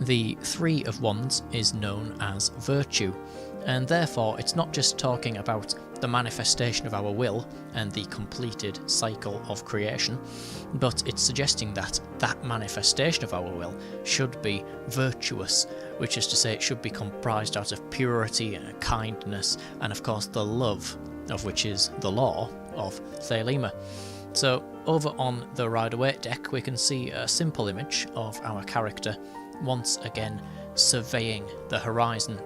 the Three of Wands is known as virtue, and therefore it's not just talking about the manifestation of our will and the completed cycle of creation, but it's suggesting that that manifestation of our will should be virtuous, which is to say it should be comprised out of purity and kindness and of course the love, of which is the law of Thelema. So over on the Rider-Waite deck we can see a simple image of our character once again surveying the horizon,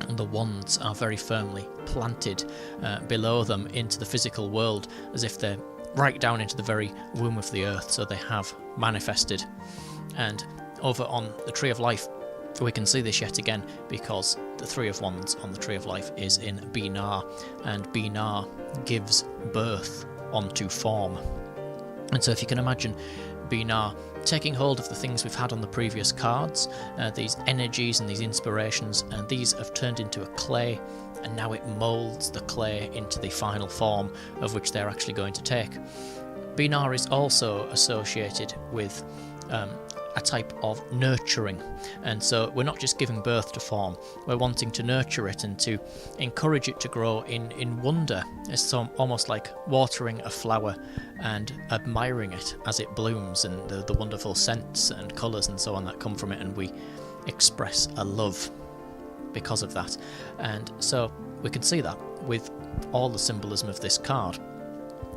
and the wands are very firmly planted below them into the physical world, as if they're right down into the very womb of the earth, so they have manifested. And over on the Tree of Life we can see this yet again, because the Three of Wands on the Tree of Life is in Binar, and Binar gives birth onto form. And so if you can imagine Binar taking hold of the things we've had on the previous cards, these energies and these inspirations, and these have turned into a clay, and now it moulds the clay into the final form of which they're actually going to take. Binar is also associated with a type of nurturing, and so we're not just giving birth to form, we're wanting to nurture it and to encourage it to grow in wonder. It's almost like watering a flower and admiring it as it blooms, and the wonderful scents and colours and so on that come from it, and we express a love because of that. And so we can see that with all the symbolism of this card.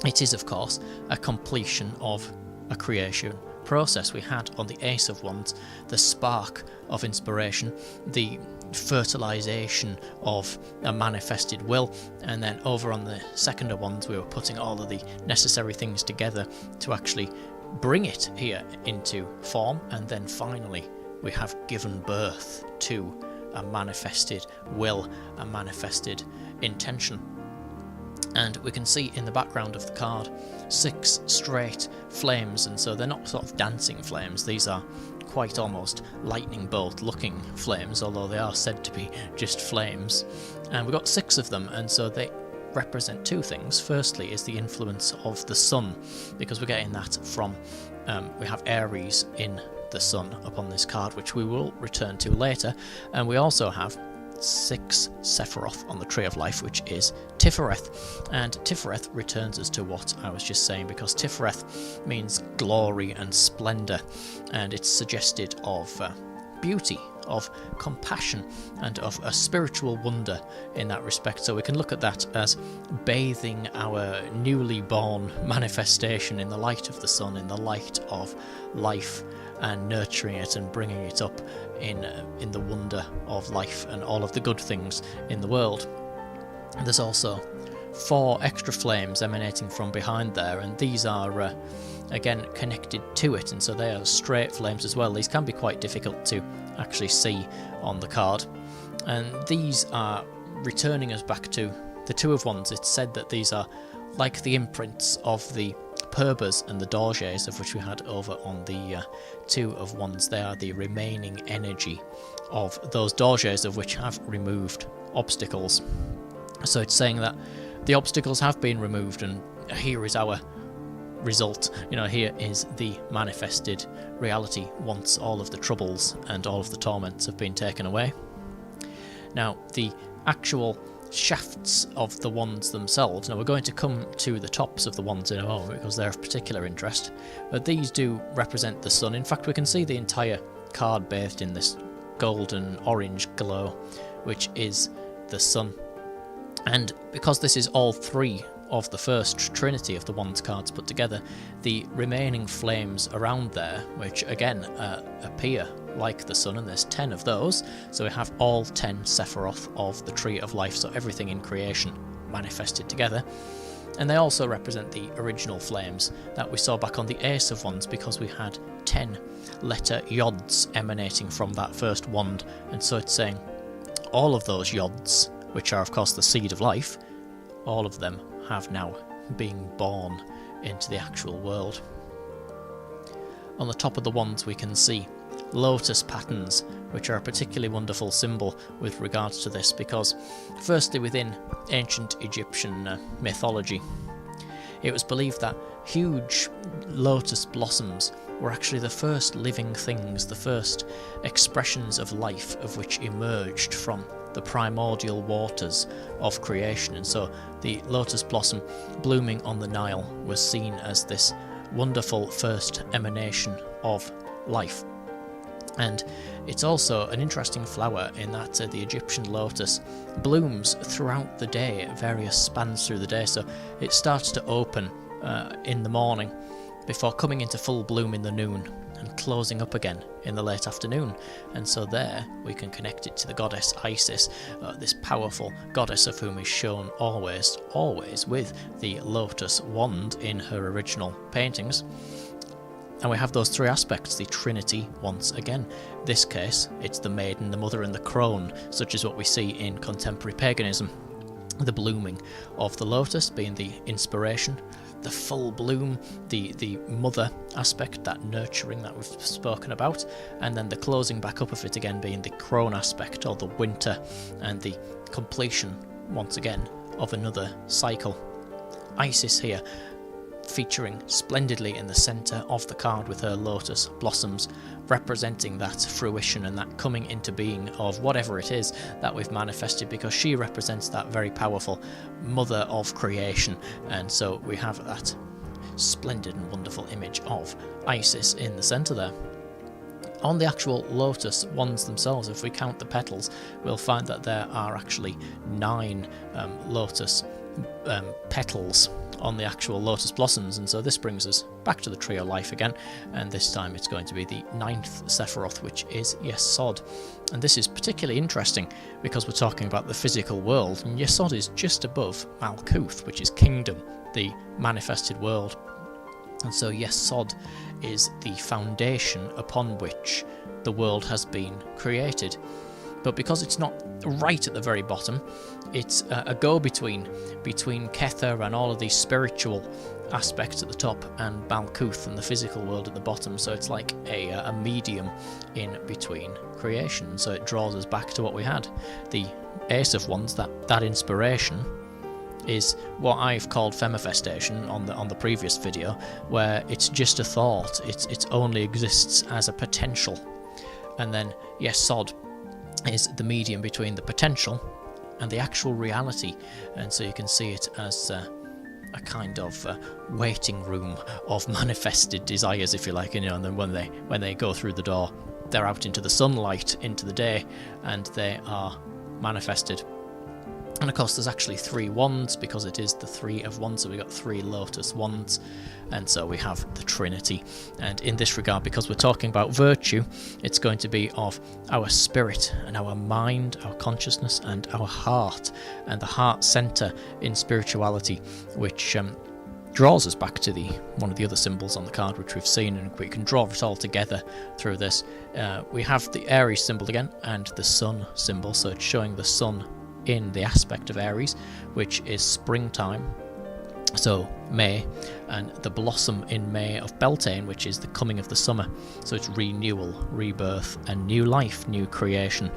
It is of course a completion of a creation process. We had on the Ace of Wands the spark of inspiration, the fertilization of a manifested will, and then over on the Second of Wands we were putting all of the necessary things together to actually bring it here into form, and then finally we have given birth to a manifested will, a manifested intention. And we can see in the background of the card 6 straight flames, and so they're not sort of dancing flames, these are quite almost lightning bolt looking flames, although they are said to be just flames. And we've got 6 of them, and so they represent 2 things. Firstly is the influence of the sun, because we're getting that from, we have Aries in the sun upon this card, which we will return to later, and we also have 6 Sephiroth on the Tree of Life, which is Tifereth, and Tifereth returns us to what I was just saying, because Tifereth means glory and splendour, and it's suggested of beauty, of compassion, and of a spiritual wonder in that respect. So we can look at that as bathing our newly born manifestation in the light of the sun, in the light of life, and nurturing it and bringing it up in the wonder of life and all of the good things in the world. There's also 4 extra flames emanating from behind there, and these are again connected to it, and so they are straight flames as well. These can be quite difficult to actually see on the card, and these are returning us back to the Two of Wands. It's said that these are like the imprints of the Purbas and the Dorjes, of which we had over on the Two of Wands. They are the remaining energy of those Dorjes, of which have removed obstacles. So it's saying that the obstacles have been removed, and here is our result. Here is the manifested reality once all of the troubles and all of the torments have been taken away. Now, the actual shafts of the wands themselves. Now we're going to come to the tops of the wands in a moment because they're of particular interest, but these do represent the sun. In fact, we can see the entire card bathed in this golden orange glow, which is the sun. And because this is all 3 of the first trinity of the wands cards put together, the remaining flames around there, which again appear like the sun, and there's 10 of those, so we have all 10 Sephiroth of the Tree of Life, so everything in creation manifested together. And they also represent the original flames that we saw back on the Ace of Wands, because we had 10 letter yods emanating from that first wand, and so it's saying all of those yods, which are of course the seed of life, all of them have now been born into the actual world. On the top of the wands we can see lotus patterns, which are a particularly wonderful symbol with regards to this, because firstly within ancient Egyptian mythology it was believed that huge lotus blossoms were actually the first living things, the first expressions of life of which emerged from the primordial waters of creation. And so the lotus blossom blooming on the Nile was seen as this wonderful first emanation of life. And it's also an interesting flower in that the Egyptian lotus blooms throughout the day, at various spans through the day. So it starts to open in the morning before coming into full bloom in the noon and closing up again in the late afternoon. And so there we can connect it to the goddess Isis, this powerful goddess of whom is shown always with the lotus wand in her original paintings. And we have those three aspects, the Trinity once again. This case, it's the maiden, the mother and the crone, such as what we see in contemporary paganism. The blooming of the lotus being the inspiration, the full bloom, the mother aspect, that nurturing that we've spoken about, and then the closing back up of it again being the crone aspect, or the winter, and the completion, once again, of another cycle. Isis here, featuring splendidly in the centre of the card with her lotus blossoms, representing that fruition and that coming into being of whatever it is that we've manifested, because she represents that very powerful mother of creation. And so we have that splendid and wonderful image of Isis in the centre there. On the actual lotus wands themselves, if we count the petals, we'll find that there are actually 9 lotus petals on the actual lotus blossoms, and so this brings us back to the tree of life again, and this time it's going to be the 9th Sephiroth, which is Yesod. And this is particularly interesting because we're talking about the physical world, and Yesod is just above Malkuth, which is kingdom, the manifested world. And so Yesod is the foundation upon which the world has been created. But because it's not right at the very bottom, it's a go-between between Kether and all of these spiritual aspects at the top and Malkuth and the physical world at the bottom. So it's like a medium in between creation. So it draws us back to what we had. The Ace of Wands, that inspiration, is what I've called Femifestation on the previous video, where it's just a thought. It only exists as a potential. And then Yesod is the medium between the potential and the actual reality, and so you can see it as a kind of waiting room of manifested desires, if you like, and then when they go through the door, they're out into the sunlight, into the day, and they are manifested. And of course there's actually 3 wands, because it is the 3 of Wands, so we've got 3 lotus wands, and so we have the Trinity. And in this regard, because we're talking about virtue, it's going to be of our spirit and our mind, our consciousness and our heart, and the heart centre in spirituality, which draws us back to one of the other symbols on the card which we've seen, and we can draw it all together through this. We have the Aries symbol again and the sun symbol, so it's showing the sun in the aspect of Aries, which is springtime, so May, and the blossom in May of Beltane, which is the coming of the summer, so it's renewal, rebirth and new life, new creation.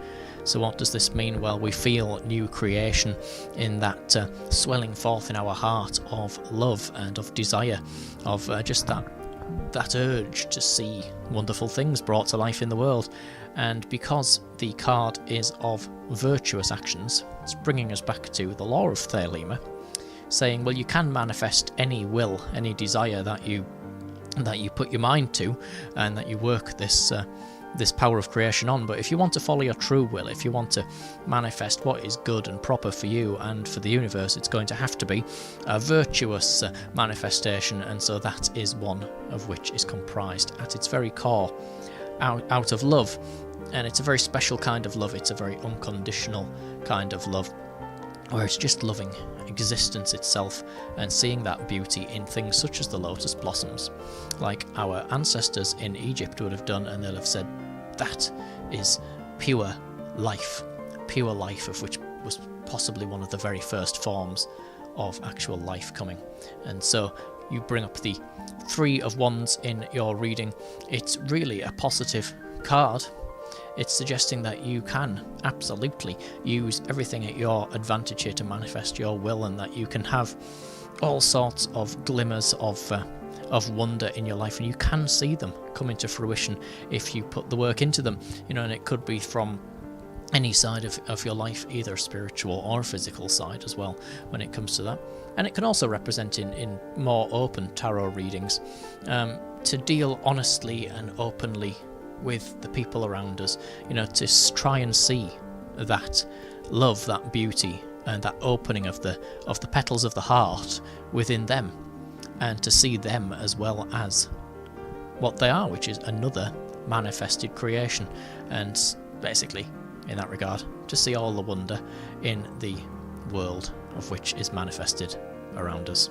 So what does this mean? Well, we feel new creation in that swelling forth in our heart of love and of desire, of just that urge to see wonderful things brought to life in the world. And because the card is of virtuous actions, it's bringing us back to the law of Thelema, saying, well, you can manifest any will, any desire that you put your mind to, and that you work this power of creation on. But if you want to follow your true will, if you want to manifest what is good and proper for you and for the universe, it's going to have to be a virtuous manifestation, and so that is one of which is comprised at its very core out of love. And it's a very special kind of love. It's a very unconditional kind of love, where it's just loving existence itself and seeing that beauty in things such as the lotus blossoms, like our ancestors in Egypt would have done, and they'll have said that is pure life, of which was possibly one of the very first forms of actual life coming. And so you bring up the 3 of Wands in your reading. It's really a positive card. It's suggesting that you can absolutely use everything at your advantage here to manifest your will, and that you can have all sorts of glimmers of of wonder in your life, and you can see them come into fruition if you put the work into them. And it could be from any side of your life, either spiritual or physical side as well, when it comes to that. And it can also represent in more open tarot readings, to deal honestly and openly with the people around us, to try and see that love, that beauty, and that opening of the petals of the heart within them, and to see them as well as what they are, which is another manifested creation. And basically, in that regard, to see all the wonder in the world of which is manifested around us.